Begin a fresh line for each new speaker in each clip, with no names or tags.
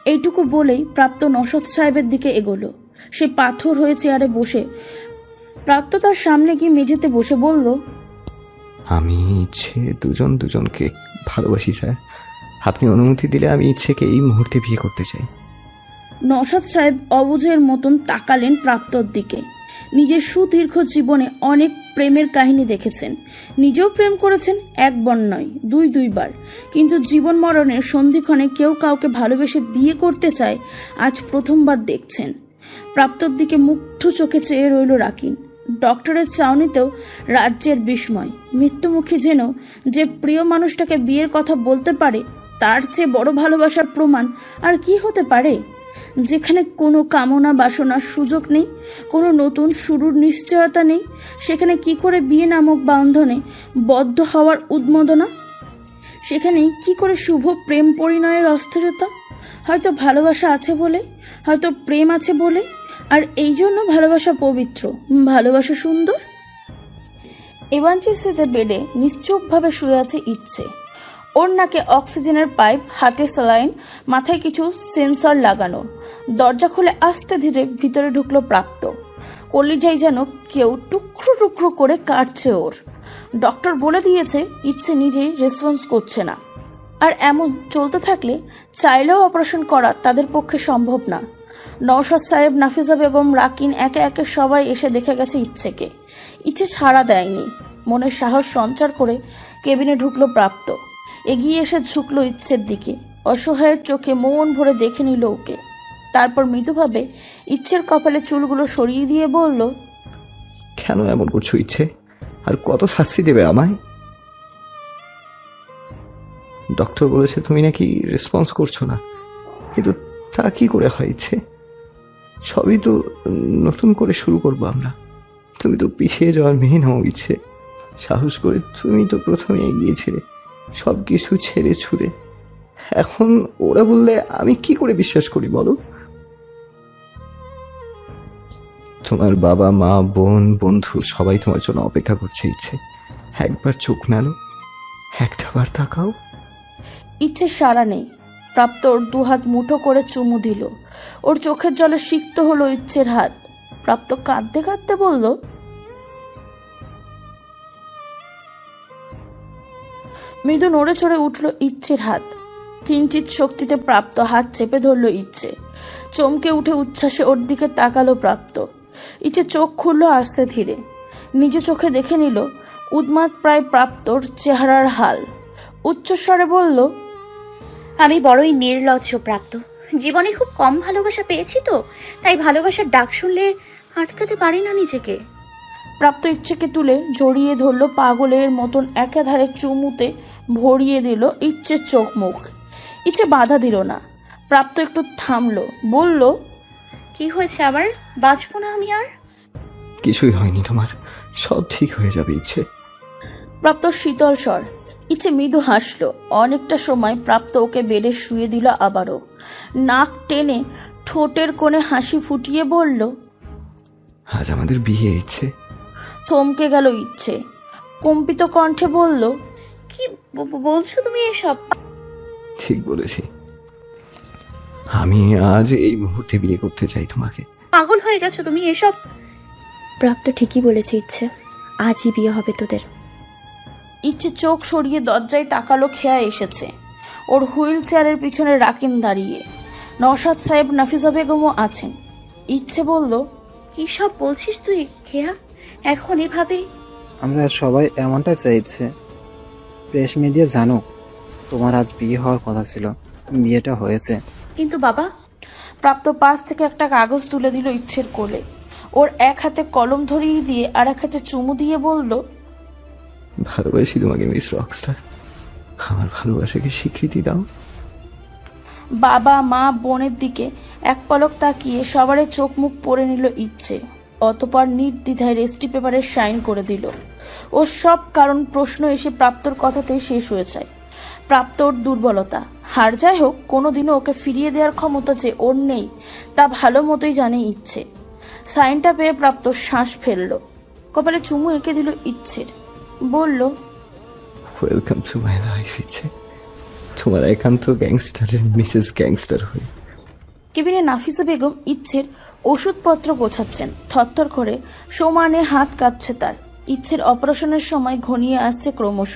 এইটুকু বলেই প্রাপ্ত নওশাদ সাহেবের দিকে এগোলো। সে পাথর হয়ে চেয়ারে বসে প্রাপ্ত তার সামনে গিয়ে মেঝেতে বসে বলল,
আমি ইচ্ছে দুজন দুজনকে ভালোবাসি স্যার। আপনি অনুমতি দিলে আমি ইচ্ছেকে এই মুহূর্তে বিয়ে করতে চাই।
নওশাদ সাহেব অবুঝের মতন তাকালেন প্রাপ্তর দিকে। নিজের সুদীর্ঘ জীবনে অনেক প্রেমের কাহিনী দেখেছেন, নিজেও প্রেম করেছেন, একবার নয় দুইবার, কিন্তু জীবন মরণের সন্ধিক্ষণে কেউ কাউকে ভালোবেসে বিয়ে করতে চায় আজ প্রথমবার দেখছেন। প্রাপ্তর দিকে মুগ্ধ চোখে চেয়ে রইল রাকিন। ডক্টরের চাউনিতেও রাজ্যের বিস্ময়। মৃত্যুমুখী যেন যে প্রিয় মানুষটাকে বিয়ের কথা বলতে পারে, তার চেয়ে বড় ভালোবাসার প্রমাণ আর কি হতে পারে? যেখানে কোনো কামনা বাসনার সুযোগ নেই, কোনো নতুন শুরুর নিশ্চয়তা নেই, সেখানে কি করে বিয়ে নামক বন্ধনে বদ্ধ হওয়ার উন্মাদনা? সেখানেই কি করে শুভ প্রেম পরিণয়ের অস্থিরতা? হয়তো ভালোবাসা আছে বলে, হয়তো প্রেম আছে বলে, আর এই জন্য ভালোবাসা পবিত্র, ভালোবাসা সুন্দর। এভানচেসিতে বেডে নিশ্চুপভাবে শুয়ে আছে ইচ্ছে। ওর নাকে অক্সিজেনের পাইপ, হাতে স্যালাইন, মাথায় কিছু সেন্সর লাগানো। দরজা খুলে আস্তে ধীরে ভিতরে ঢুকলো প্রাপ্ত। কলিজায় যেন কেউ টুকরো টুকরো করে কাটছে ওর। ডক্টর বলে দিয়েছে ইচ্ছে নিজেই রেসপন্স করছে না, আর এমন চলতে থাকলে চাইলেও অপারেশন করা তাদের পক্ষে সম্ভব না। নওশাদ সাহেব, নাফিজা বেগম, রাকিন একে একে সবাই এসে দেখে গেছে ইচ্ছেকে। ইচ্ছে ছাড়া দেয়নি। মনের সাহস সঞ্চার করে কেবিনে ঢুকলো প্রাপ্ত। এগিয়ে এসে ঝুঁকলো ইচ্ছের দিকে। অসহায়ের চোখে মন ভরে দেখে নিল ওকে। তারপর মৃদুভাবে ইচ্ছের কপালে চুলগুলো সরিয়ে দিয়ে বলল,
কেন এমন করছো ইচ্ছে? আর কত শাস্তি দেবে আমায়? ডক্টর বলেছে তুমি নাকি রেসপন্স করছো না, কিন্তু তা কি করে হয় ইচ্ছে? সবই তো নতুন করে শুরু করবো আমরা। তুমি তো পিছিয়ে যাওয়ার মেয়ে নাও ইচ্ছে। সাহস করে তুমি তো প্রথমে এগিয়েছিলে, সব কিছু ছেড়ে ছুড়ে। এখন ওরা বললে আমি কি করে বিশ্বাস করি বলো? তোমার বাবা মা বোন বন্ধু সবাই তোমার জন্য অপেক্ষা করছে ইচ্ছে। একবার চোখ মেলো, একটাবার তাকাও।
ইচ্ছে সাড়া নেই। প্রাপ্ত ওর দুহাত মুঠো করে চুমু দিল। ওর চোখের জলে সিক্ত হলো ইচ্ছের হাত। প্রাপ্ত কাঁদতে কাঁদতে বলল, মৃদু নড়ে চড়ে উঠল ইচ্ছের হাত। কিঞ্চিত শক্তিতে প্রাপ্ত হাত চেপে ধরল ইচ্ছে। চমকে উঠে উচ্ছ্বাসে ওর দিকে তাকালো প্রাপ্ত। ইচ্ছে চোখ খুলল আস্তে ধীরে। নিজে চোখে দেখে নিল উন্মাদ প্রায় প্রাপ্তর চেহারার হাল। উচ্চস্বরে বলল,
আমি বড়ই নির্লজ্জ প্রাপ্ত। জীবনে খুব কম ভালোবাসা পেয়েছি তো, তাই ভালোবাসার ডাক শুনলে আটকাতে পারি না নিজেকে।
প্রাপ্ত ইচ্ছেকে তুলে জড়িয়ে ধরল পাগলের মতন, একাধারে চুমুতে ভরিয়ে দিল ইচ্ছের চোখ মুখ। ইচ্ছে বাধা দিল না। প্রাপ্ত একটু থামলো, বলল,
কি হয়েছে আবার? বাঁচবো না আমি আর?
কিছুই হয়নি তোমার, সব ঠিক হয়ে যাবে ইচ্ছে।
প্রাপ্ত শীতল স্বর। ইচ্ছে মৃদু হাসলো। অনেকটা সময় প্রাপ্ত ওকে বেডে শুয়ে দিল আবারও। নাক টেনে ঠোঁটের কোণে হাসি ফুটিয়ে বলল,
আজ আমাদের বিয়ে ইচ্ছে।
থমকে গেল ইচ্ছে। কম্পিত কণ্ঠে বলল,
কি বলছো তুমি এসব?
ঠিক বলেছি, আমি আজ এই মুহূর্তে বিয়ে করতে চাই তোমাকে।
পাগল হয়ে গেছো তুমি এসব?
প্রাপ্ত ঠিকই বলেছে ইচ্ছে, আজই বিয়ে হবে তোদের।
ইচ্ছে চোখ সরিয়ে দরজায় তাকালো। খেয়া এসেছে। ওর হুইল চেয়ারের পিছনে রাকিন দাঁড়িয়ে। নওশাদ সাহেব, নাফিজা বেগমও আছেন। ইচ্ছে বলল,
কি সব বলছিস তুই খেয়া? এখন এভাবে?
আমরা সবাই এমনটা চাইছে। প্রেস মিডিয়া জানুক তোমার আজ বিয়ে হওয়ার কথা ছিল, বিয়েটা হয়েছে।
কিন্তু বাবা।
প্রাপ্ত পাশ থেকে একটা কাগজ তুলে দিল ইচ্ছের কোলে। ওর এক হাতে কলম ধরিয়ে দিয়ে আর এক হাতে চুমু দিয়ে বলল,
ভালোবাসি তোমাকে মিস রকস্টার। আমার ভালোবাসাকে স্বীকৃতি দাও।
বাবা মা বোনের দিকে এক পলক তাকিয়ে সবারই চোখ মুখ পড়ে নিল ইচ্ছে। অতপর নির্দ্বিধায় রেস্টি পেপারে সাইন করে দিল। ওর সব কারণ প্রশ্ন এসে প্রাপ্তর কথাতেই শেষ হয়ে যায়। প্রাপ্ত ওর দুর্বলতা, হার যাই হোক কোনোদিনও ওকে ফিরিয়ে দেওয়ার ক্ষমতা যে ওর নেই তা ভালো মতোই জানে ইচ্ছে। সাইনটা পেয়ে প্রাপ্ত শ্বাস ফেলল। কপালে চুমু এঁকে দিল ইচ্ছের। বলল,
ওয়েলকাম টু মাই লাইফ ইচ্ছে। তোমার একান্ত গ্যাংস্টারের মিসেস গ্যাংস্টার হয়ে
কেবিনে নাফিসা বেগম ইচ্ছের ওষুধপত্র গোছাচ্ছেন। থরথর করে সমানে হাত কাঁপছে তার। ইচ্ছের অপারেশনের সময় ঘনিয়ে আসছে ক্রমশ।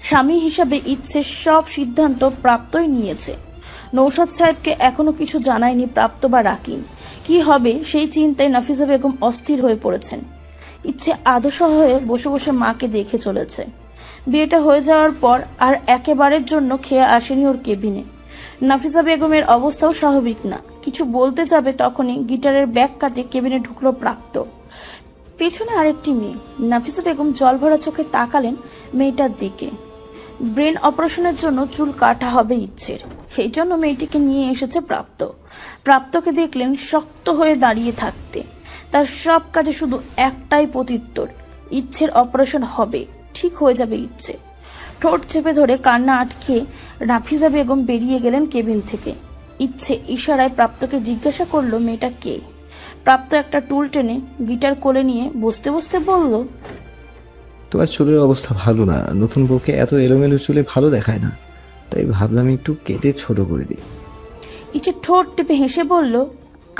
স্বামী হিসাবে ইচ্ছের সব সিদ্ধান্ত প্রাপ্তই নিয়েছে। নৌশাদ সাহেবকে এখনো কিছু জানায়নি প্রাপ্ত বা রাকিন। কি হবে সেই চিন্তায় নাফিসা বেগম অস্থির হয়ে পড়েছেন। ইচ্ছে আদশা হয়ে বসে বসে মাকে দেখে চলেছে। বিয়েটা হয়ে যাওয়ার পর আর একেবারের জন্য খেয়ে আসেনি ওর কেবিনে। নাফিসা বেগমের অবস্থাও স্বাভাবিক না। কিছু বলতে যাবে তখনই গিটারের ব্যাগ কাটে কেবিনে ঢুকলো প্রাপ্ত। পেছনে আরেকটি মেয়ে। নাফিসা বেগম জল ভরা চোখে তাকালেন মেয়েটার দিকে। ব্রেন অপারেশনের জন্য চুল কাটা হবে ইচ্ছের, সেই জন্য মেয়েটিকে নিয়ে এসেছে প্রাপ্ত। প্রাপ্তকে দেখলেন শক্ত হয়ে দাঁড়িয়ে থাকতে। তার সব কাজে শুধু একটাই প্রত্যুত্তর, ইচ্ছের অপারেশন হবে, ঠিক হয়ে যাবে ইচ্ছে। ঠোঁট চেপে ধরে কান্না আটকে নাফিসা বেগম বেরিয়ে গেলেন কেবিন থেকে। ইচ্ছে ইশারায় প্রাপ্তকে জিজ্ঞাসা করলো মেয়েটা কে। প্রাপ্ত একটা টুল টেনে গিটার কোলে নিয়ে বসতে বসতে বলল,
তোমার চুলের অবস্থা ভালো না, নতুন বউকে এত এলোমেলো চুলে ভালো দেখায় না, তাই ভাবলাম একটু কেটে ছোট করে দিই।
ইচ্ছে ঠোঁট টিপে হেসে বলল,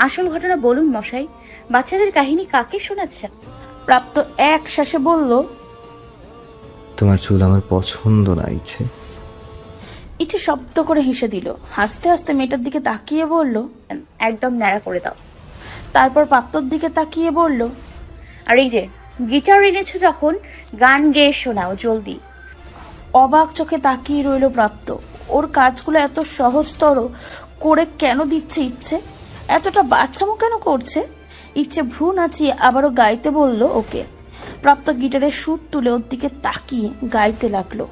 আসল ঘটনা বলুন মশাই, বাচ্চাদের কাহিনী কাকে শোনাচ্ছেন?
প্রাপ্ত এক শ্বাসে বলল,
তোমার চুল আমার পছন্দ না ইচ্ছে।
ইচ্ছে শব্দ করে হেসে দিল। হাসতে হাসতে মেয়েটার দিকে তাকিয়ে বলল,
একদম ন্যাড়া করে দাও।
তারপর প্রাপ্তর দিকে তাকিয়ে বলল,
আর এই যে গিটার এনেছো যখন, গান গেয়ে শোনাও জলদি।
অবাক চোখে তাকিয়ে রইল প্রাপ্ত। ওর কাজগুলো এত সহজতর করে কেন দিচ্ছে ইচ্ছে? এতটা বাচ্চামো কেন করছে? ইচ্ছে ভ্রু নাচিয়ে আবারও গাইতে বলল ওকে। প্রাপ্ত গিটারের সুর তুলে ওর দিকে তাকিয়ে গাইতে লাগলো।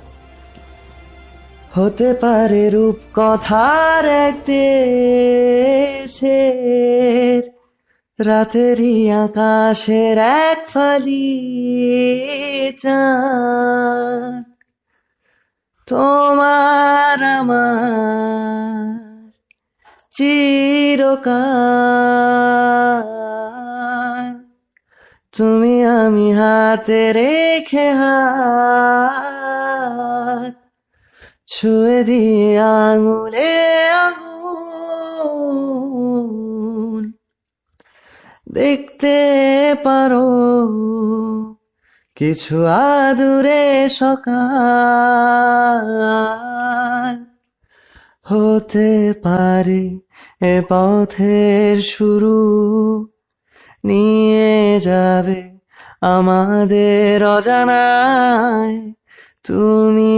হতে পারে রূপ কথার এক দেশের, রাতেরই আকাশের এক ফালি চাঁদ, তোমার আমার চিরকাল, তুমি আমি হাতে রেখে হাত ছুঁয়ে দিয়ে আঙুলে আঙুল, দেখতে পারো কিছু আদুরে সকাল, হতে পারে এ পথের শুরু, নিয়ে যাবে আমাদের অজানায়, তুমি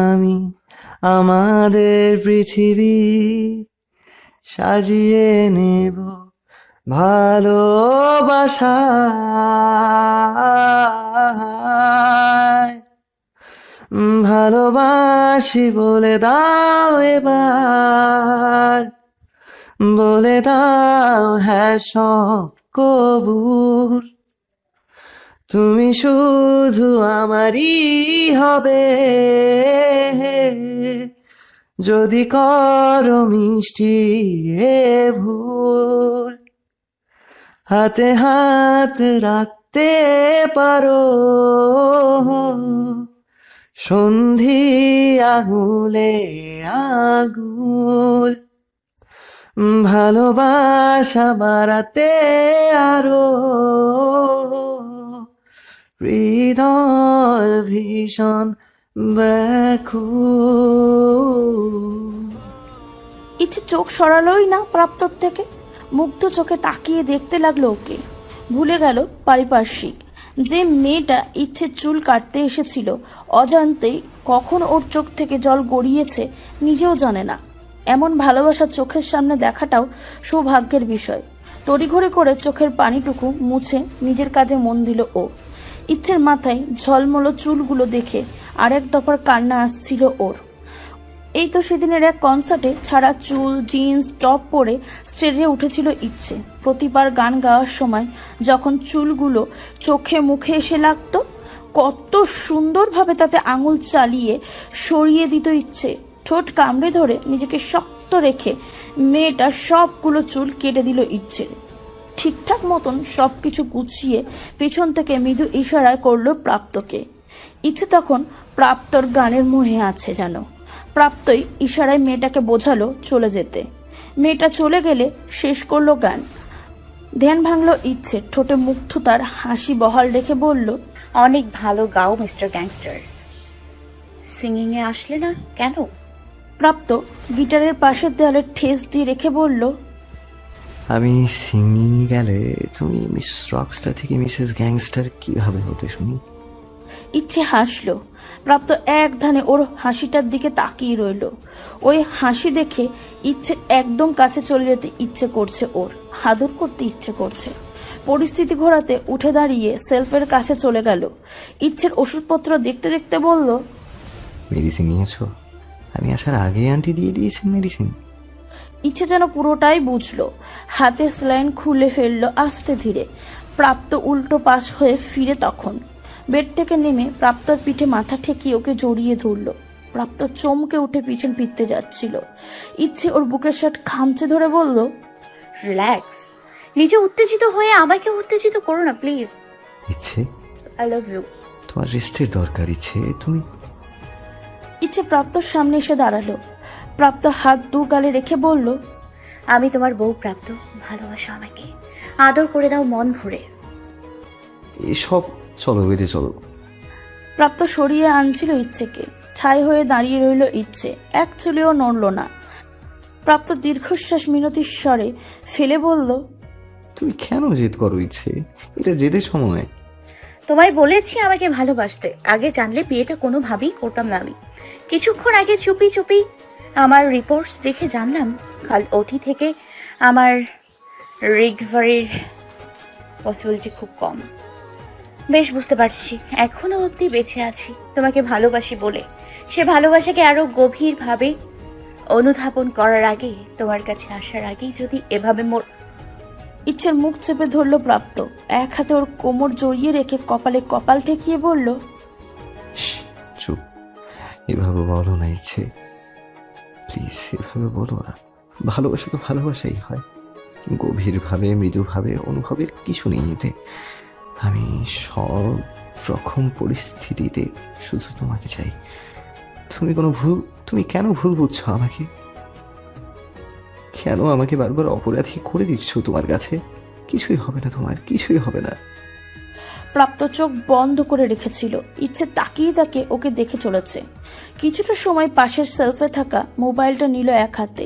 আমি আমাদের পৃথিবী সাজিয়ে নেব ভালোবাসায়, ভালোবাসি বলে দাও এবার, বলে দাও হ্যাঁ সব কবুল, তুমি শুধু আমারই হবে, যদি করো মিষ্টি এ ভুল, হাতে হাত রাখতে পারো সন্ধি আঙুলে আঙুল, ভালোবাসা বাড়াতে আরো হৃদয় ভীষণ ব্যাকুল।
ইচ্ছে চোখ সরালোই না প্রাপ্তর থেকে। মুগ্ধ চোখে তাকিয়ে দেখতে লাগলো ওকে। ভুলে গেল পারিপার্শ্বিক। যে মেয়েটা ইচ্ছে চুল কাটতে এসেছিল, অজান্তেই কখন ওর চোখ থেকে জল গড়িয়েছে নিজেও জানে না। এমন ভালোবাসা চোখের সামনে দেখাটাও সৌভাগ্যের বিষয়। তড়িঘড়ি করে চোখের পানিটুকু মুছে নিজের কাজে মন দিল ও। ইচ্ছের মাথায় ঝলমলো চুলগুলো দেখে আরেক দফার কান্না আসছিল ওর। এই তো সেদিনের এক কনসার্টে ছাড়া চুল, জিন্স, টপ পরে স্টেজে উঠেছিল ইচ্ছে। প্রতিবার গান গাওয়ার সময় যখন চুলগুলো চোখে মুখে এসে লাগতো, কত সুন্দরভাবে তাতে আঙুল চালিয়ে সরিয়ে দিত ইচ্ছে। ঠোঁট কামড়ে ধরে নিজেকে শক্ত রেখে মেয়েটা সবগুলো চুল কেটে দিল ইচ্ছে। ঠিকঠাক মতন সব কিছু গুছিয়ে পেছন থেকে মৃদু ইশারায় করলো প্রাপ্তকে। ইচ্ছে তখন প্রাপ্তর গানের মোহে আছে যেন। প্রাপ্তই ইশারায় মেয়েটাকে বোঝালো চলে যেতে। মেয়েটা চলে গেলে শেষ করলো গান। ধ্যান ভাঙলো ইচ্ছে, ঠোঁটে মুগ্ধতার হাসি বহাল রেখে বলল,
অনেক ভালো গাও মিস্টার গ্যাংস্টার। সিঙ্গিংয়ে আসলে না কেন?
প্রাপ্ত গিটারের পাশের দেয়ালে ঠেস দিয়ে রেখে বলল,
আমি সিঙ্গিং গেলে তুমি মিস রকস্টার থেকে মিসেস গ্যাংস্টার কিভাবে হতে শুনি?
ইচ্ছে হাসলো। প্রাপ্ত এক ধানে ওর হাসিটার দিকে তাকিয়ে রইল। ওই হাসি দেখে ইচ্ছে একদম কাছে চলে যেতে ইচ্ছে করছে, ওর আদর করতে ইচ্ছে করছে। পরিস্থিতি ঘোরাতে উঠে দাঁড়িয়ে সেলফের কাছে চলে গেল। ইচ্ছের ওষুধপত্র দেখতে দেখতে বলল,
মেডিসিন নিয়েছো? আমি আসার আগে আন্টি দিয়ে দিয়েছেন মেডিসিন।
ইচ্ছে যেন পুরোটাই বুঝলো। হাতে স্যালাইন খুলে ফেললো আস্তে ধীরে। প্রাপ্ত উল্টো পাশ হয়ে ফিরে তখন বেড থেকে নেমে প্রাপ্তর পিঠে মাথা ঠেকিয়ে ওকে জড়িয়ে ধরল। প্রাপ্ত চমকে উঠে পিছন ফিরতে যাচ্ছিল। ইচ্ছে ওর বুকের শার্ট খামচে ধরে বলল,
রিল্যাক্স। নিজে উত্তেজিত হয়ে আমাকে উত্তেজিত করো না প্লিজ।
ইচ্ছে,
আই লাভ ইউ।
তোমার রেস্টের দরকার। ইচ্ছে, তুমি।
ইচ্ছে প্রাপ্তর সামনে এসে দাঁড়ালো। প্রাপ্ত হাত দু গালে রেখে বলল,
আমি তোমার বউ প্রাপ্ত, ভালোবাসো আমাকে, আদর করে দাও মন ভরে।
এসব চলো, বেডে চলো।
প্রাপ্ত সরিয়ে আনছিল ইচ্ছেকে। ঠাই হয়ে দাঁড়িয়ে রইল ইচ্ছে, এক চুলেও নড়ল না। প্রাপ্ত দীর্ঘশ্বাস মিনতির স্বরে ফেলে বলল,
তুমি কেন জেদ করো ইচ্ছে? এটা জেদের সময়।
তোমায় বলেছি আমাকে ভালোবাসতে। আগে জানলে বিয়েটা কোনোভাবেই করতাম না আমি। কিছুক্ষণ আগে চুপি চুপি আমার রিপোর্টস দেখে জানলাম কাল ওটি থেকে আমার রিকভারির পসিবিলিটি খুব কম। বেশ বুঝতে পারছি এখনো অবধি বেঁচে আছি তোমাকে ভালোবাসি বলে। সে ভালোবাসাকে আরো গভীরভাবে অনুধাবন করার আগে, তোমার কাছে আসার আগেই যদি এভাবে
ইচ্ছের মুখ চেপে ধরল প্রাপ্ত। এক হাতে ওর কোমর জড়িয়ে রেখে কপালে কপাল ঠেকিয়ে বলল,
চুপ। এভাবে বলো না ইচ্ছে, প্লিজ এভাবে বলো না। ভালোবাসা তো ভালোবাসাই হয়, গভীরভাবে মৃদুভাবে অনুভবের কিছু নেই এতে। আমি সব রকম পরিস্থিতিতে শুধু তোমাকে চাই। তুমি কেন ভুল বুঝছো আমাকে? কেন আমাকে বারবার অপরাধী করে দিচ্ছ তোমার কাছে? কিছুই হবে না তোমার, কিছুই হবে না।
প্রাপ্ত চোখ বন্ধ করে রেখেছিল। ইচ্ছে তাকিয়ে তাকে ওকে দেখে চলেছে। কিছুটা সময় পাশের সেলফে থাকা মোবাইলটা নিল এক হাতে।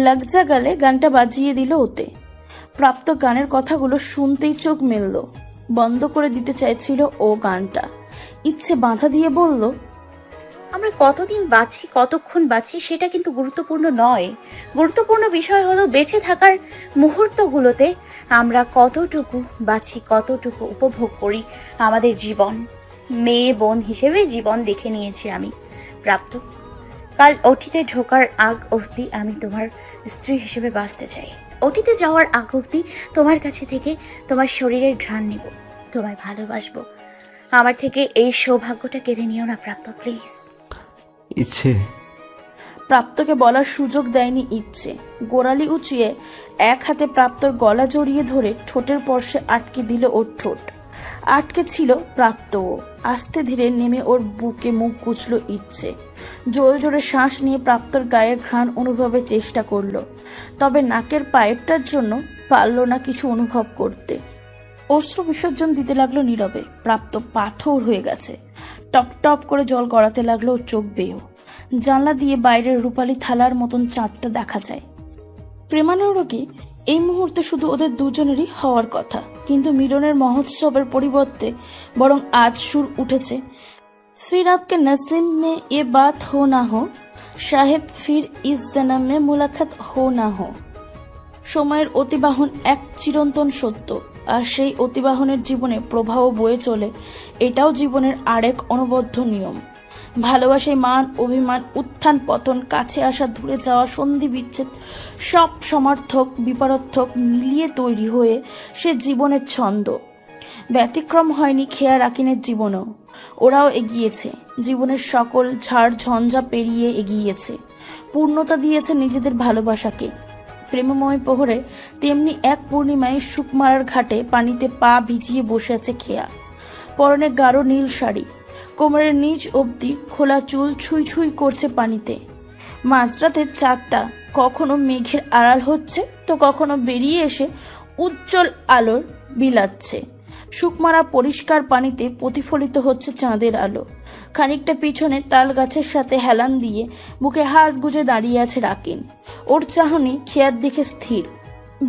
লাগজা গালে গানটা বাজিয়ে দিল ওতে। প্রাপ্ত গানের কথাগুলো শুনতেই চোখ মেলল। বন্ধ করে দিতে চাইছিল ও গানটা। ইচ্ছে বাধা দিয়ে বলল,
আমরা কতদিন বাঁচি, কতক্ষণ বাঁচি সেটা কিন্তু গুরুত্বপূর্ণ নয়। গুরুত্বপূর্ণ বিষয় হলো বেঁচে থাকার মুহূর্তগুলোতে আমরা কতটুকু বাঁচি, কতটুকু উপভোগ করি আমাদের জীবন। মেয়ে বোন হিসেবে জীবন দেখে নিয়েছি আমি প্রাপ্ত। কাল ওটিতে ঢোকার আগ অবধি আমি তোমার স্ত্রী হিসেবে বাঁচতে চাই। ওটিতে যাওয়ার আগ অবধি তোমার কাছে থেকে তোমার শরীরের ঘ্রাণ নেব, তোমায় ভালোবাসবো। আমার থেকে এই সৌভাগ্যটা কেড়ে নিও না প্রাপ্ত, প্লিজ।
ইচ্ছে।
প্রাপ্তকে বলার সুযোগ দেয়নি ইচ্ছে। গোড়ালি উঁচিয়ে এক হাতে প্রাপ্তর গলা জড়িয়ে ধরে ঠোঁটের পর্শে আটকে দিল ওর ঠোঁট। আটকে ছিল প্রাপ্তও। আস্তে ধীরে নেমে ওর বুকে মুখ গুছল ইচ্ছে। জোরে জোরে শ্বাস নিয়ে প্রাপ্তর গায়ের ঘ্রাণ অনুভবের চেষ্টা করলো, তবে নাকের পাইপটার জন্য পারল না কিছু অনুভব করতে। অশ্রু বিসর্জন দিতে লাগলো নীরবে। প্রাপ্ত পাথর হয়ে গেছে। টপ টপ করে জল গড়াতে লাগলো ওর চোখ বেয়েও। জানলা দিয়ে বাইরের রূপালী থালার মতন চাঁদটা দেখা যায়। প্রেমানুরাগী এই মুহূর্তে শুধু ওদের দুজনেরই হওয়ার কথা, কিন্তু মিলনের মহোৎসবের পরিবর্তে বরং আজ সুর উঠেছে, ফির আপকে নসিব মে এ বাত হো না হো, শাহেদ ফির ইস জনম মে মুলাকাত হো না হো। সময়ের অতিবাহন এক চিরন্তন সত্য, আর সেই অতিবাহনের জীবনে প্রবাহ বয়ে চলে। এটাও জীবনের আরেক অনবদ্য নিয়ম। ভালোবাসায় মান অভিমান, উত্থান পতন, কাছে আসা দূরে যাওয়া, সন্ধি বিচ্ছেদ, সব সমার্থক বিপরার্থক মিলিয়ে তৈরি হয়ে সে জীবনের ছন্দ। ব্যতিক্রম হয়নি খেয়া রাকিনের জীবনেও। ওরাও এগিয়েছে, জীবনের সকল ঝাড় ঝঞ্ঝা পেরিয়ে এগিয়েছে, পূর্ণতা দিয়েছে নিজেদের ভালোবাসাকে। প্রেমময় প্রহরে তেমনি এক পূর্ণিমায় সুকমারার ঘাটে পানিতে পা ভিজিয়ে বসে আছে খেয়া। পরনে গাঢ় নীল শাড়ি, কোমরের নিচ অবধি খোলা চুল ছুঁই ছুঁই করছে পানিতে। মাঝরাতের চাঁদটা কখনো মেঘের আড়াল হচ্ছে তো কখনো বেরিয়ে এসে উজ্জ্বল আলোর বিলাচ্ছে। শুকমারা পরিষ্কার পানিতে প্রতিফলিত হচ্ছে চাঁদের আলো। খানিকটা পিছনে তাল গাছের সাথে হেলান দিয়ে বুকে হাত গুজে দাঁড়িয়ে আছে রাকিন। ওর চাহনি খেয়ার দিকে স্থির।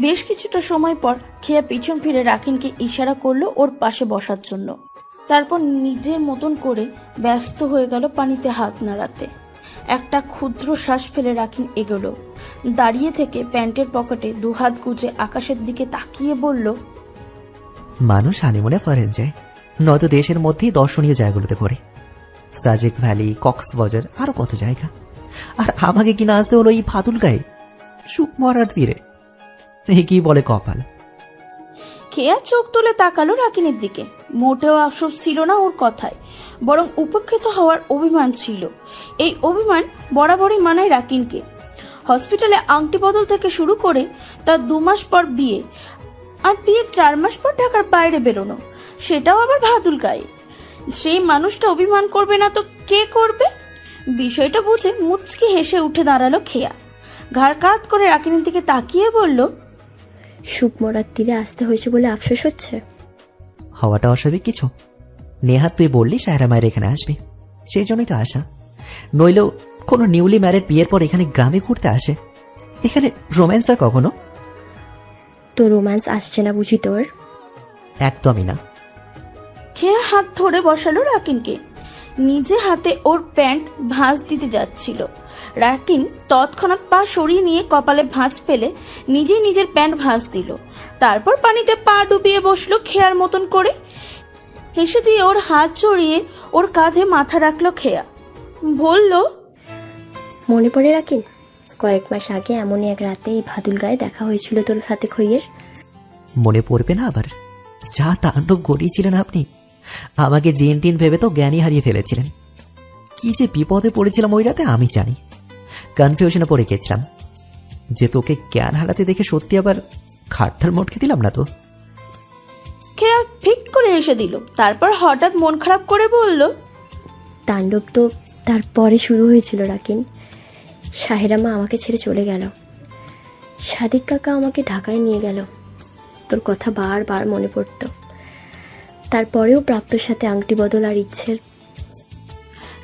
বেশ কিছুটা সময় পর খেয়া পিছন ফিরে রাকিনকে ইশারা করলো ওর পাশে বসার জন্য। তারপর নিজের মতন করে ব্যস্ত হয়ে গেল পানিতে হাত নাড়াতে। একটা ক্ষুদ্র শ্বাস ফেলে রাকিন এগোলো। দাঁড়িয়ে থেকে প্যান্টের পকেটে দুহাত গুজে আকাশের দিকে তাকিয়ে বলল,
মানুষ হানিমুনে ফরেন যায়, নয়তো দেশের মধ্যেই দর্শনীয় জায়গাগুলোতে ঘোরে। সাজেক ভ্যালি, কক্সবাজার, আরো কত জায়গা। আর আমাকে কিনা আসতে হলো এই ফাতুল গায়ে, শুকমরার তীরে। কি বলে কপাল।
খেয়া চোখ তুলে তাকালো রাকিনের দিকে। মোটেও আফসোস ছিল না ওর কথায়, বরং উপেক্ষিত হওয়ার অভিমান ছিল। এই অভিমান বরাবরই মানায় রাকিনকে। হসপিটালে আংটি বদল থেকে শুরু করে তার 2 মাস পর বিয়ে, আর বিয়ের 4 মাস পর ঢাকার বাইরে বেরোনো, সেটাও আবার ভাদুল গায়ে। সেই মানুষটা অভিমান করবে না তো কে করবে? বিষয়টা বুঝে মুচকি হেসে উঠে দাঁড়ালো খেয়া। ঘাড় কাত করে রাকিনের দিকে তাকিয়ে বলল,
শুকমরার তীরে আসতে হয়েছে বলে আফসোস হচ্ছে?
হওয়াটা অস্বাভাবিক কিছু? নেহাত তুই বললি সায়রা মায়ের এখানে আসবে, সেই জন্যই তো আসা। নইলেও কোনো নিউলি ম্যারেড বিয়ের পর এখানে গ্রামে ঘুরতে আসে? এখানে রোম্যান্স হয় কখনো?
তো রোম্যান্স আসছে না বুঝি তোর?
একদমই না।
খেয়া হাত ধরে বসালো রাকিনকে। নিজে হাতে ওর প্যান্ট ভাঁজ দিতে যাচ্ছিল। রাকিন তৎক্ষণাৎ পা সরিয়ে নিয়ে কপালে ভাঁজ ফেলে নিজেই নিজের প্যান্ট ভাঁজ দিল। তারপর পানিতে পা ডুবিয়ে বসলো খেয়ার মতন করে। হেসে দিয়ে ওর হাত জড়িয়ে ওর কাঁধে মাথা রাখলো খেয়া। বলল,
মনে পড়ে রাকিন, কয়েক মাস আগে এমনই এক রাতে এই ভাদুল গায়ে দেখা হয়েছিল তোর সাথে খইয়ের?
মনে পড়বে না আবার? যা তাণ্ডব গড়িয়েছিলেন আপনি, আমাকে জিন টিন ভেবে তো জ্ঞানই হারিয়ে ফেলেছিলেন। কি যে বিপদে পড়েছিলাম ওই রাতে আমি জানি। কনফিউশনে পড়ে গেছিলাম যে তোকে জ্ঞান হারাতে দেখে সত্যি আবার খাট্টার মটকে দিলাম না তো।
খেয়া ফিক করে হেসে দিল। তারপর হঠাৎ মন খারাপ করে বলল,
তাণ্ডব তো তারপরে শুরু হয়েছিল রাকিন। সাহেরা মা আমাকে ছেড়ে চলে গেল, সাদিক কাকা আমাকে ঢাকায় নিয়ে গেল। তোর কথা বারবার মনে পড়ত। তারপরেও প্রাপ্তর সাথে আংটি বদল আর ইচ্ছের।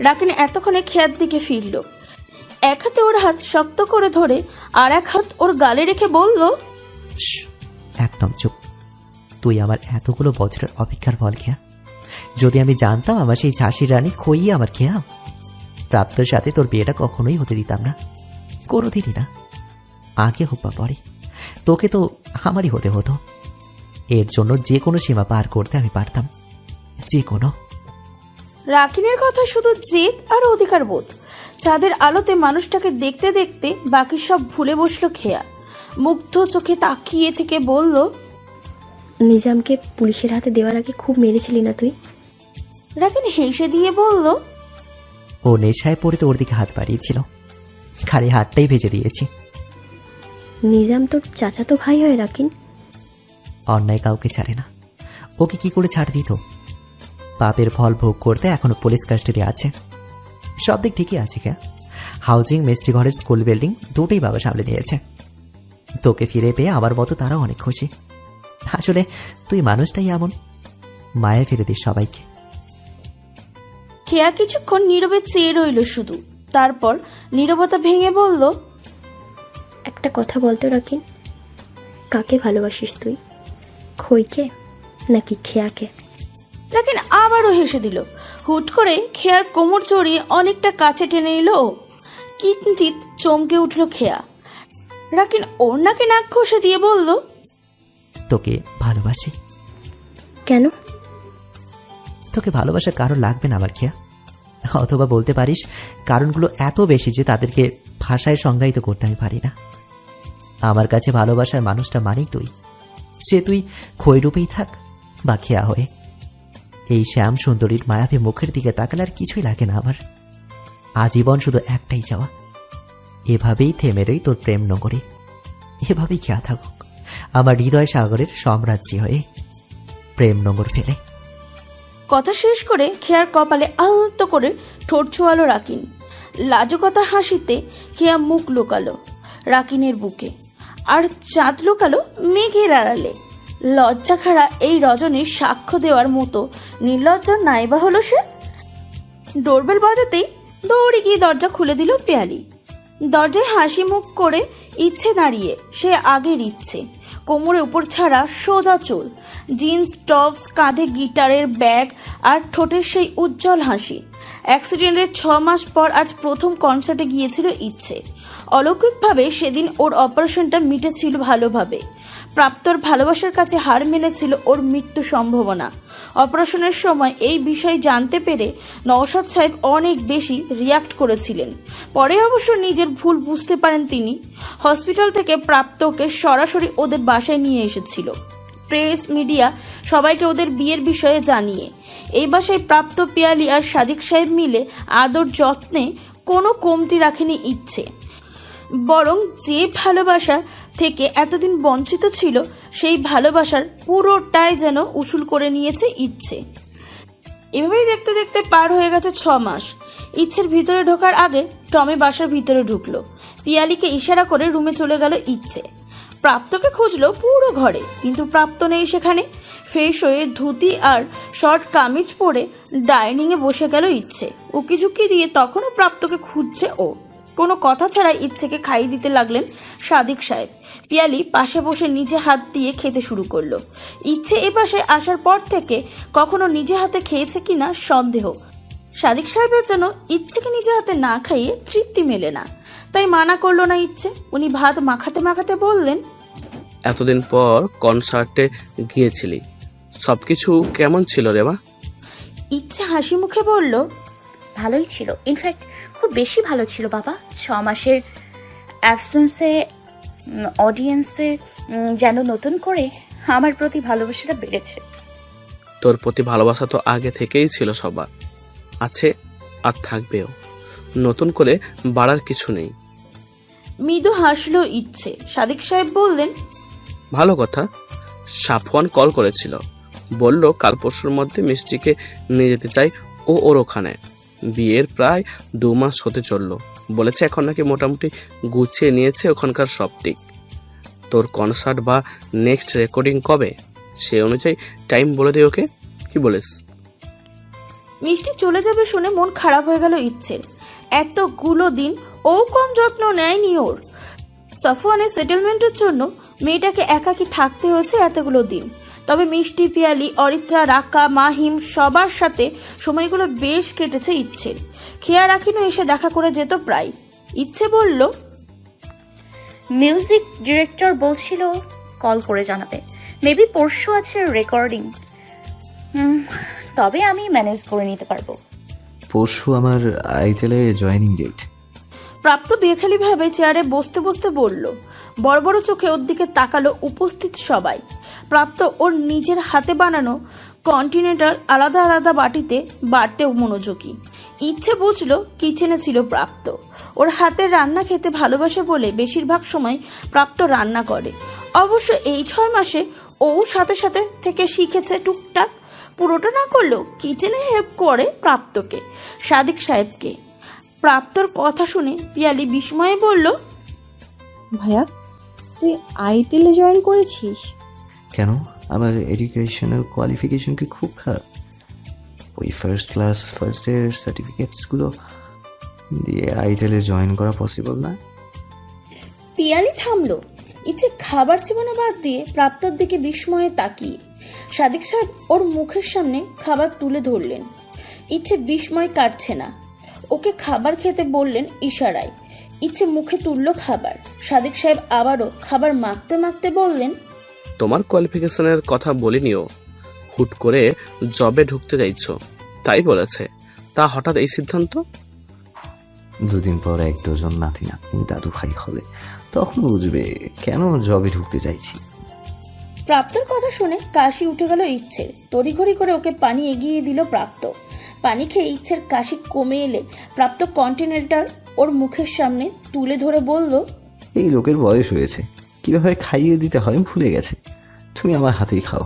রাকিন এতক্ষণে খেয়ার দিকে ফিরল। এক হাতে ওর হাত শক্ত করে ধরে আর এক হাত ওর গালে রেখে বলল,
একদম চুপ। তুই আমার এতগুলো বছরের অপেক্ষার ফল খেয়া। যদি আমি জানতাম আমার সেই ঝাঁসির রানী খইয়ে আমার খেয়া, প্রাপ্তর সাথে তোর বিয়েটা কখনোই হতে দিতাম না, কোনোদিনই না। আগে হোক বা পরে, তোকে তো আমারই হতে হতো। এর জন্য যে কোনো সীমা পার করতে আমি পারতাম, যে কোনো।
রাকিনের কথা শুধু জেদ আর অধিকার বোধ। চাঁদের আলোতে মানুষটাকে দেখতে দেখতে বাকি সব ভুলে বসলো খেয়া। মুগ্ধ চোখে তাকিয়ে থেকে বলল,
নিজামকে পুলিশের হাতে দেওয়ার আগে খুব মেরেছিলি না তুই?
রাকিন হেসে দিয়ে বলল,
ও নেশায় পড়ে তো ওর দিকে হাত বাড়িয়েছিল, খালি হাতটাই ভেজে দিয়েছি।
নিজাম তোর চাচাতো ভাই হয় রাকিন?
অন্যায় কাউকে ছাড়ে না, ওকে কি করে ছাড় দিত? পাপের ফল ভোগ করতে এখনো পুলিশ কাস্টাডি আছে। সব দিক ঠিকই আছে কে। হাউজিং, মিষ্টি ঘরের, স্কুল বিল্ডিং দুটোই বাবা সামলে নিয়েছে। তোকে ফিরে পেয়ে আমার মতো তারাও অনেক খুশি। আসলে তুই মানুষটাই এমন, মায়ে ফিরে দিস সবাইকে।
খেয়া কিছুক্ষণ নীরবে চেয়ে রইল শুধু। তারপর নীরবতা ভেঙে বলল,
একটা কথা বলতো রাকিন, কাকে ভালোবাসিস তুই, খইকে নাকি খেয়াকে?
রাকিন আবারও হেসে দিল। হুট করে খেয়ার কোমর জড়িয়ে অনেকটা কাছে টেনে নিল ও। কিঞ্চিত চমকে উঠল খেয়া। রাকিন ওর নাকে নাক ঘষে দিয়ে বলল,
তোকে ভালোবাসি।
কেন?
তোকে ভালোবাসার কারণ লাগবে না আমার খেয়া। অথবা বলতে পারিস কারণগুলো এত বেশি যে তাদেরকে ভাষায় সংজ্ঞায়িত করতে আমি পারি না। আমার কাছে ভালোবাসার মানুষটা মানেই তুই। সে তুই খৈরূপেই থাক বা খেয়া হয়ে। এই শ্যাম সুন্দরীর মায়াবী মুখের দিকে তাকালে আর কিছুই লাগে না আমার। আজীবন শুধু একটাই চাওয়া, এভাবেই থেমে রই তোর প্রেম নগরে। এভাবেই খেয়া থাকুক আমার হৃদয় সাগরের সাম্রাজ্য হয়ে, প্রেম নগর ফেলে।
কথা শেষ করে খেয়ার কপালে আলতো করে ঠোঁট ছোঁয়ালো রাকিন। লাজুকতা হাসিতে খেয়া মুখ লুকালো। রাকিনের বুকে, আর চাঁদ লুকালো মেঘের আড়ালে। লজ্জাখাড়া এই রজনীর সাক্ষ্য দেওয়ার মতো নির্লজ্জ নাইবা হলো সে। ডোরবেল বাজাতেই দৌড়ে গিয়ে দরজা খুলে দিল পিয়ালি। দরজায় হাসি মুখ করে ইচ্ছে দাঁড়িয়ে, সে আগের ইচ্ছে, কোমরে উপর ছাড়া সোজা চুল, জিন্স টপস, কাঁধে গিটারের ব্যাগ আর ঠোঁটের সেই উজ্জ্বল হাসি। অ্যাক্সিডেন্টের 6 মাস পর আজ প্রথম কনসার্টে গিয়েছিল ইচ্ছে। অলৌকিকভাবে সেদিন ওর অপারেশনটা মিটেছিল ভালোভাবে। প্রাপ্তর ভালোবাসার কাছে হার মেনেছিল ওর মৃত্যু সম্ভাবনা। অপারেশনের সময় এই বিষয় জানতে পেরে নওশাদ সাহেব অনেক বেশি রিয়াক্ট করেছিলেন। পরে অবশ্য নিজের ভুল বুঝতে পারেন তিনি। হসপিটাল থেকে প্রাপ্তকে সরাসরি ওদের বাসায় নিয়ে এসেছিল, প্রেস মিডিয়া সবাইকে ওদের বিয়ের বিষয়ে জানিয়ে। এই বাসায় প্রাপ্ত, পিয়ালি আর সাদিক সাহেব মিলে আদর যত্নে কোনো কমতি রাখেনি ইচ্ছে, বরং যে ভালোবাসা থেকে এতদিন বঞ্চিত ছিল সেই ভালোবাসার পুরোটাই যেন উসুল করে নিয়েছে ইচ্ছে। এভাবেই দেখতে দেখতে পার হয়ে গেছে 6 মাস। ইচ্ছের ভিতরে ঢোকার আগে টমে বাসার ভিতরে ঢুকলো। পিয়ালিকে ইশারা করে রুমে চলে গেল ইচ্ছে। প্রাপ্তকে খুঁজলো পুরো ঘরে, কিন্তু প্রাপ্ত নেই সেখানে। ফ্রেশ হয়ে ধুতি আর শর্ট কামিজ পরে ডাইনিংয়ে বসে গেল ইচ্ছে। উকিঝুঁকি দিয়ে তখনও প্রাপ্তকে খুঁজছে ও। কোনো কথা ছাড়াই ইচ্ছেকে খাইয়ে দিতে লাগলেন সাদিক সাহেব। পিয়ালি পাশে বসে নিজে হাত দিয়ে খেতে শুরু করলো। ইচ্ছে এ পাশে আসার পর থেকে কখনো নিজে হাতে খেয়েছে কিনা সন্দেহ। সাদিক সাহেবের জন্য ইচ্ছেকে নিজে হাতে না খাইয়ে তৃপ্তি মেলে না, তাই মানা করলো না ইচ্ছে। উনি ভাত মাখাতে মাখাতে বললেন,
এতদিন পর কনসার্টে গিয়েছিলি, সবকিছু কেমন ছিল রে মা?
ইচ্ছে হাসি মুখে বলল,
ভালোই ছিল, ইনফ্যাক্ট খুব বেশি ভালো ছিল বাবা। 6 মাসের অ্যাবসেন্সে অডিয়েন্সে যেন নতুন করে আমার প্রতি ভালোবাসাটা বেড়েছে।
তোর প্রতি ভালোবাসা তো আগে থেকেই ছিল সবার, আছে আর থাকবেও, নতুন করে বাড়ার কিছু নেই।
মৃদু হাসলো ইচ্ছে। সাদিক সাহেব বললেন,
ভালো কথা। সাফওয়ান কল করেছিল, বলল কাল পরশুর মধ্যে মিষ্টিকে নিয়ে যেতে চাই ওর ওখানে। বিয়ের প্রায় 2 মাস হতে চললো, বলেছে এখন নাকি মোটামুটি গুছিয়ে নিয়েছে ওখানকার সব দিক। তোর কনসার্ট বা নেক্সট রেকর্ডিং কবে, সে অনুযায়ী টাইম বলে দে ওকে, কি বলিস?
মিষ্টি চলে যাবে শুনে মন খারাপ হয়ে গেল ইচ্ছের। এতগুলো দিন ও কম যত্ন নেয়নি ওর। সাফওয়ানের সেটেলমেন্টের জন্য মেয়েটাকে একাকি থাকতে হয়েছে এতগুলো দিন। তবে মিষ্টি, পিয়ালি, অরিত্রা, রাকা, মাহিম সবার সাথে সময়গুলো বেশ কেটেছে ইচ্ছের। খেয়া রাখিনও এসে দেখা করে যেত প্রায়। ইচ্ছে বলল,
মিউজিক ডিরেক্টর বলছিল কল করে জানাবে, মেবি পরশু আছে রেকর্ডিং। তবে আমি ম্যানেজ করে নিতে পারবো।
পরশু আমার আইটেলে জয়েনিং ডেট।
প্রাপ্ত বেখালিভাবে চেয়ারে বসতে বসতে বলল। বড় বড় চোখে ওর দিকে তাকালো উপস্থিত সবাই। প্রাপ্ত ওর নিজের হাতে বানানো কন্টিনেন্টাল আলাদা আলাদা বাটিতে বাড়তেও মনোযোগী। ইচ্ছে বুঝলো কিচেনে ছিল প্রাপ্ত। ওর হাতের রান্না খেতে ভালোবাসে বলে বেশিরভাগ সময় প্রাপ্ত রান্না করে। অবশ্য এই 6 মাসে ও সাথে সাথে থেকে শিখেছে টুকটাক। পুরোটা না করলেও কিচেনে হেল্প করে প্রাপ্তকে, সাদিক সাহেবকে। প্রাপ্তর কথা শুনে পিয়ালি বিস্ময়ে বলল,
ভাইয়া তুই আইটেলে জয়েন করেছিস?
কেন, আমার এডুকেশনাল কোয়ালিফিকেশন কি খুব খারাপ? ওই ফার্স্ট ক্লাস ফার্স্ট ইয়ার সার্টিফিকেটসগুলো দিয়ে আইটেলে জয়েন করা পসিবল না?
পিয়ালি থামলো। ইচ্ছে খাবার চিবানো বাদ দিয়ে প্রাপ্তর দিকে বিস্ময়ে তাকিয়ে। সাদিক সাহেব ওর মুখের সামনে খাবার তুলে ধরলেন। ইচ্ছে বিস্ময় কাটছে না। ওকে খাবার খেতে বললেন ইশারায়। ইচ্ছে মুখে তুলল খাবার। সাদিক সাহেব আবারও খাবার মাখতে মাখতে বললেন,
তোমার কোয়ালিফিকেশনের কথা বলিনিও, হুট করে জবে ঢুকতে চাইছো তাই বলেছে। তা হঠাৎ এই সিদ্ধান্ত?
2 দিন পর 1 ডজন নাতি নাতনি দাদু ভাই হবে, তখন বুঝবে কেন জবে ঢুকতে চাইছি।
প্রাপ্তর কথা শুনে কাশি উঠে গেল ইচ্ছের। তড়িঘড়ি করে ওকে পানি এগিয়ে দিল প্রাপ্ত। পানি খেয়ে ইচ্ছের কাশি কমে এলে প্রাপ্ত কন্টিনেন্টার ওর মুখের সামনে তুলে ধরে বলল,
এই লোকের বয়স হয়েছে, কিভাবে খাইয়ে দিতে হয় ভুলে গেছে, তুমি আমার হাতেই খাও।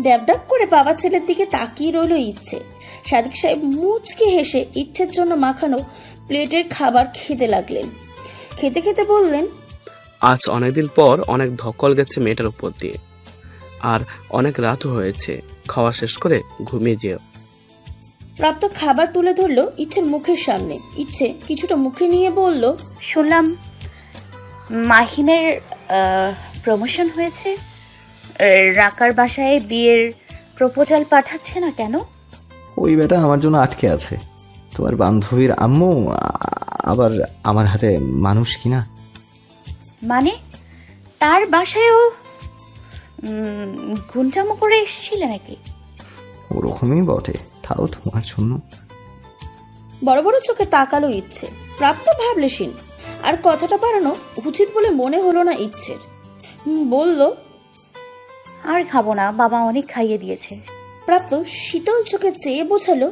ড্যাবডাব করে বাবা ছেলের দিকে তাকিয়ে রইল ইচ্ছে। সাদিক সাহেব মুচকি হেসে ইচ্ছের জন্য মাখানো প্লেটের খাবার খেতে লাগলেন। খেতে খেতে বললেন,
আজ অনেকদিন পর অনেক ধকল গেছে মেয়েটার উপর দিয়ে, আর অনেক রাতও হয়েছে। খাওয়া শেষ করে ঘুমিয়ে যেও।
প্রাপ্ত খাবার তুলে ধরলো ইচ্ছের মুখের সামনে। ইচ্ছে কিছুটা মুখে নিয়ে বলল,
শুনলাম মাহিমের প্রমোশন হয়েছে। রাকার বাসায় বিয়ের প্রপোজাল পাঠাচ্ছে না কেন?
ওই বেটা আমার জন্য আটকে আছে। তোমার বান্ধবীর আম্মু আবার আমার হাতে মানুষ কিনা।
মানে তার বাসায়ও গুন্ডামো করে এসেছিলে নাকি?
ওরকমই বটে, তাও তোমার জন্য।
বড় বড় চোখে তাকালো ইচ্ছে। প্রাপ্ত ভাবলেশীন, আর কথাটা বাড়ানো উচিত বলে মনে হলো না ইচ্ছের। বলল,
আর খাবো না, বাবা অনেক খাইয়ে দিয়েছে।
প্রাপ্ত শীতল চোখে চেয়ে বোঝালো,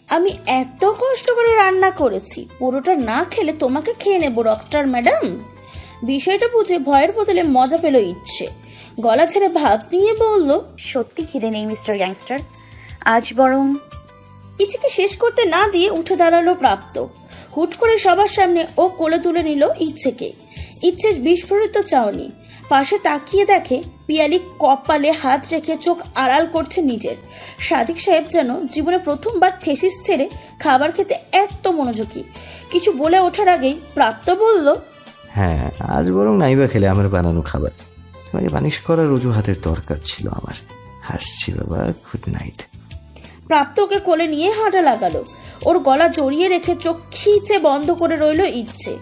আমি এত কষ্ট করে রান্না করেছি, পুরোটা না খেলে তোমাকে খেয়ে নেবো রকস্টার ম্যাডাম। বিষয়টা বুঝে ভয়ের বদলে মজা পেল ইচ্ছে। গলা ছেড়ে ভাব নিয়ে বলল,
সত্যি খিদে নেই মিস্টার গ্যাংস্টার, আজ বরং।
ইচ্ছেকে শেষ করতে না দিয়ে উঠে দাঁড়ালো প্রাপ্ত। হুট করে সবার সামনে ও কোলে তুলে নিল ইচ্ছেকে। ইচ্ছের বিস্ফোরিত চাউনি। পাশে তাকিয়ে দেখে পিয়ালি কপালে হাত রেখে চোখ আড়াল করছে নিজের। সাদিক সাহেব যেন জীবনে প্রথমবার থেসিস ছেড়ে খাবার খেতে এত মনোযোগী। কিছু বলে ওঠার আগেই প্রাপ্ত বলল,
হ্যাঁ, আজ বরং নাইবা খেলে আমার বানানো খাবার। তোমাকে বানিশ করার অজুহাতের দরকার ছিল আমার। হাসছি বাবা, গুড নাইট।
প্রাপ্ত ওকে কোলে নিয়ে হাঁটা লাগালো। ওর গলা জড়িয়ে রেখে চোখ খিচে বন্ধ করে রইল ইচ্ছে।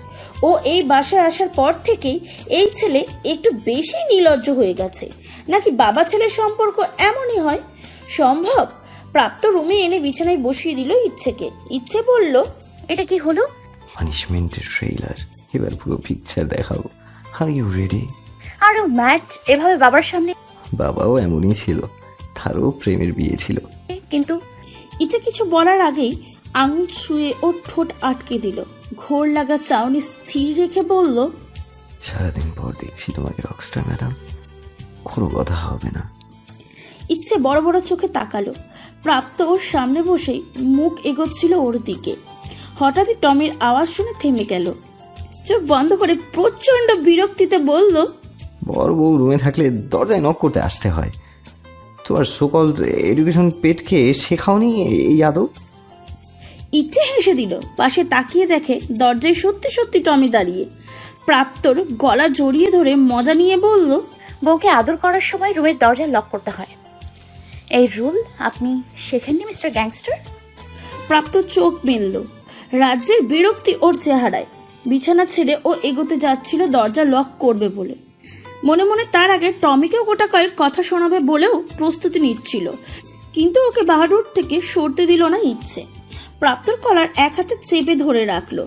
ও এই বাসায় আসার পর থেকেই এই ছেলে একটু বেশি নির্লজ্জ হয়ে গেছে। নাকি বাবা ছেলের সম্পর্ক এমনই হয়? সম্ভব? প্রাপ্ত রুমে এনে বিছানায় বসিয়ে দিল ইচ্ছেকে। ইচ্ছে বলল,
এটা কি হলো?
পানিশমেন্টের ট্রেইলার, এবার পুরো পিকচার দেখাবো। Are you ready?
আরো ম্যাট এভাবে বাবার সামনে?
বাবাও এমনই ছিল, তারও প্রেমের বিয়ে ছিল।
কিন্তু
ইচ্ছে কিছু বলার আগেই আঙুল ছুঁয়ে ওর ঠোঁট আটকে দিল। ঘোর লাগা চাউনি স্থির রেখে বলল,
সারাদিন পর দেখছি তোমাকে রকস্টার ম্যাডাম, কোনো কথা হবে না।
ইচ্ছে বড় বড় চোখে তাকালো। প্রাপ্ত ওর সামনে বসেই মুখ এগোচ্ছিল ওর দিকে। হঠাৎই টমির আওয়াজ শুনে থেমে গেল। চোখ বন্ধ করে প্রচন্ড বিরক্তিতে বলল,
বড় বউ রুমে থাকলে দরজায় নক করতে আসতে হয়। তোমার সকল এডুকেশন পেটকে শেখাওনি এই আদব?
ইচ্ছে হেসে দিল। পাশে তাকিয়ে দেখে দরজায় সত্যি সত্যি টমি দাঁড়িয়ে। প্রাপ্তর গলা জড়িয়ে ধরে মজা নিয়ে বলল,
বউকে আদর করার সময় রুমের দরজা লক করতে হয়, এই রুল আপনি শেখেননি মিস্টার গ্যাংস্টার?
প্রাপ্ত চোখ মেলল। রাজ্যের বিরক্তি ওর চেহারায়। বিছানা ছেড়ে ও এগোতে যাচ্ছিল দরজা লক করবে বলে। মনে মনে তার আগে টমিকেও গোটা কয়েক কথা শোনাবে বলেও প্রস্তুতি নিচ্ছিল। কিন্তু ওকে বাহাদুর থেকে সরতে দিল না ইচ্ছে। প্রাপ্তর কলার এক হাতে চেপে ধরে রাখলো,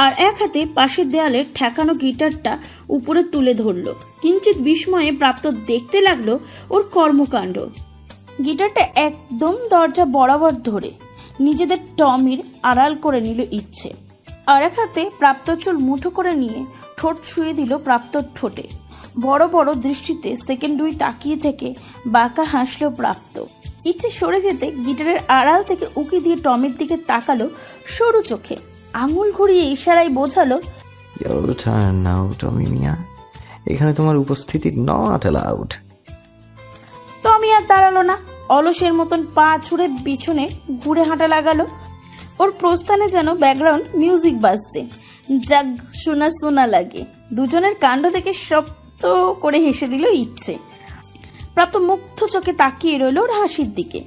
আর এক হাতে পাশের দেয়ালে ঠেকানো গিটারটা উপরে তুলে ধরলো। কিঞ্চিত বিস্ময়ে প্রাপ্ত দেখতে লাগলো ওর কর্মকাণ্ড। গিটারটা একদম দরজা বরাবর ধরে নিজেদের টমির আড়াল করে নিল ইচ্ছে। আর এক হাতে প্রাপ্তর চুল মুঠো করে নিয়ে ঠোঁট ছুঁয়ে দিল প্রাপ্তর ঠোঁটে। বড় বড় দৃষ্টিতে সেকেন্ড দুই তাকিয়ে থেকে বাঁকা হাসলো প্রাপ্ত। ইচ্ছে সরে যেতে গিটারের আড়াল থেকে উকি দিয়ে টমের দিকে তাকালো সরু চোখে। আঙুল ঘুরিয়ে ইশারায় বোঝালো,
Your turn now, টমি মিয়া। এখানে তোমার উপস্থিতি নট অ্যালাউড।
টমি আর দাঁড়ালো না। অলসের মতন পা ছুঁড়ে পিছনে ঘুরে হাঁটা লাগালো। ওর প্রস্থানে যেন ব্যাকগ্রাউন্ড মিউজিক বাজছে, জাগ শোনা শোনা লাগে। দুজনের কাণ্ড দেখে শক্ত করে হেসে দিল ইচ্ছে। প্রাপ্ত মুগ্ধ চোখে তাকিয়ে রইল ওর হাসির দিকে।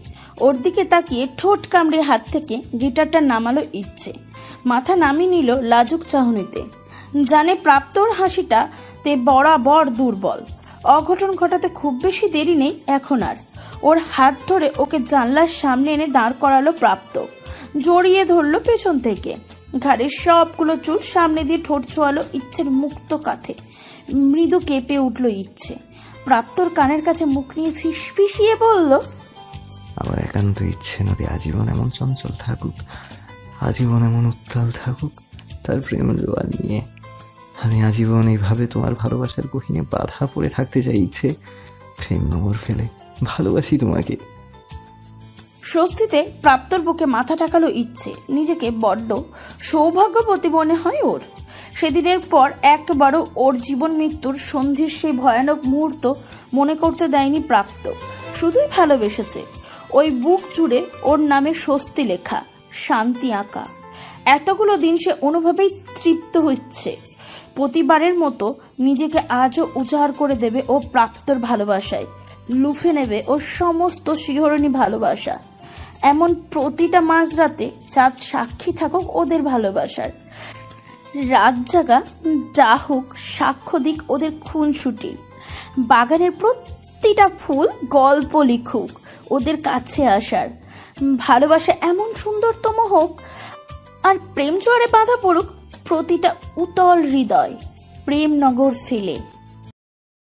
ওর দিকে তাকিয়ে ঠোঁট কামড়ে হাত থেকে গিটারটা নামালো ইচ্ছে। মাথা নামিয়ে নিল লাজুক চাহনিতে। জানে প্রাপ্তর হাসিটা তে বরাবর দুর্বল। অঘটন ঘটাতে খুব বেশি দেরি নেই এখন আর। ওর হাত ধরে ওকে জানলার সামনে এনে দাঁড় করালো প্রাপ্ত। জড়িয়ে ধরলো পেছন থেকে। ঘাড়ের সবগুলো চুল সামনে দিয়ে ঠোঁট ছোঁয়ালো ইচ্ছের মুক্ত কাঁধে। মৃদু কেঁপে উঠল ইচ্ছে। প্রাপ্তর কানের কাছে মুখ নিয়ে ফিসফিসিয়ে বলল,
আমার একান্ত ইচ্ছে নদী আজীবন এমন চঞ্চল থাকুক, আজীবন এমন উত্তাল থাকুক তার প্রেম জোয়ার নিয়ে। আমি আজীবন এইভাবে তোমার ভালোবাসার গহীনে বাধা পড়ে থাকতে চাই ইচ্ছে। প্রেম নম্বর ফেলে ভালোবাসি তোমাকে।
স্বস্তিতে প্রাপ্তর বুকে মাথা ঠাকালো ইচ্ছে। নিজেকে বড্ড সৌভাগ্যবতী মনে হয় ওর। সেদিনের পর একবারও ওর জীবন মৃত্যুর সন্ধির সেই ভয়ানক মুহূর্ত মনে করতে দেয়নি প্রাপ্ত। শুধুই ভালোবেসেছে। ওই বুক জুড়ে ওর নামে স্বস্তি লেখা, শান্তি আঁকা। এতগুলো দিন সে অনুভবেই তৃপ্ত হচ্ছে। প্রতিবারের মতো নিজেকে আজও উজাড় করে দেবে ও প্রাপ্তর ভালোবাসায়, লুফে নেবে ওর সমস্ত শিহরণী ভালোবাসা। এমন প্রতিটা মাঝরাতে চাঁদ সাক্ষী থাকুক ওদের ভালোবাসার। রাত জাগা ডাহুক, সাক্ষ্য দিক ওদের খুনসুটি। বাগানের প্রতিটা ফুল গল্প লিখুক ওদের কাছে আসার। ভালোবাসা এমন সুন্দরতম হোক, আর প্রেম জোয়ারে বাঁধা পড়ুক প্রতিটা উতল হৃদয় প্রেমনগর ফেলে।